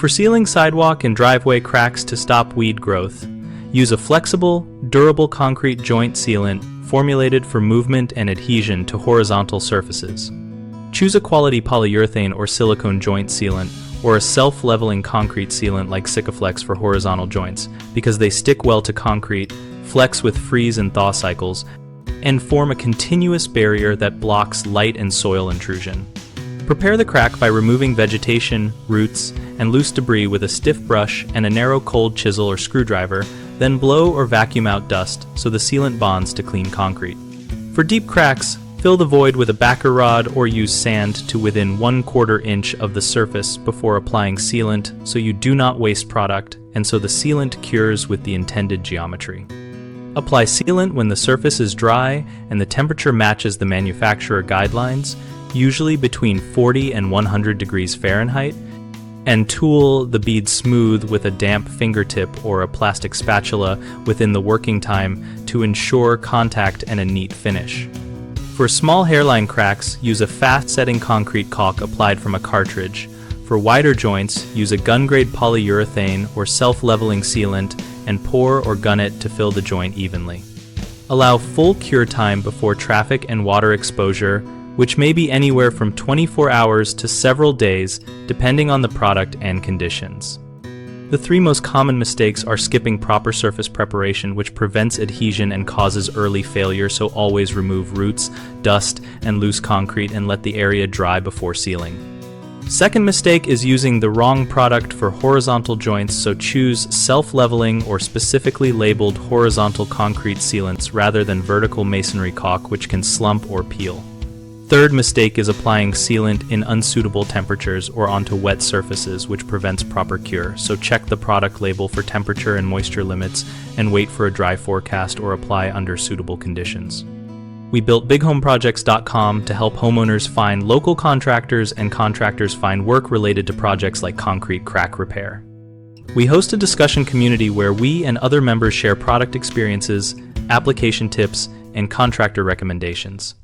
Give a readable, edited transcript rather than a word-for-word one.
For sealing sidewalk and driveway cracks to stop weed growth, use a flexible, durable concrete joint sealant formulated for movement and adhesion to horizontal surfaces. Choose a quality polyurethane or silicone joint sealant or a self-leveling concrete sealant like Sikaflex for horizontal joints because they stick well to concrete, flex with freeze and thaw cycles, and form a continuous barrier that blocks light and soil intrusion. Prepare the crack by removing vegetation, roots, and loose debris with a stiff brush and a narrow cold chisel or screwdriver, then blow or vacuum out dust so the sealant bonds to clean concrete. For deep cracks, fill the void with a backer rod or use sand to within 1/4 inch of the surface before applying sealant so you do not waste product and so the sealant cures with the intended geometry. Apply sealant when the surface is dry and the temperature matches the manufacturer guidelines, usually between 40 and 100 degrees Fahrenheit, and tool the bead smooth with a damp fingertip or a plastic spatula within the working time to ensure contact and a neat finish. For small hairline cracks, use a fast-setting concrete caulk applied from a cartridge. For wider joints, use a gun-grade polyurethane or self-leveling sealant and pour or gun it to fill the joint evenly. Allow full cure time before traffic and water exposure, which may be anywhere from 24 hours to several days, depending on the product and conditions. The 3 most common mistakes are skipping proper surface preparation, which prevents adhesion and causes early failure, so always remove roots, dust, and loose concrete and let the area dry before sealing. Second mistake is using the wrong product for horizontal joints, so choose self-leveling or specifically labeled horizontal concrete sealants rather than vertical masonry caulk, which can slump or peel. Third mistake is applying sealant in unsuitable temperatures or onto wet surfaces, which prevents proper cure, so check the product label for temperature and moisture limits and wait for a dry forecast or apply under suitable conditions. We built BigHomeProjects.com to help homeowners find local contractors and contractors find work related to projects like concrete crack repair. We host a discussion community where we and other members share product experiences, application tips, and contractor recommendations.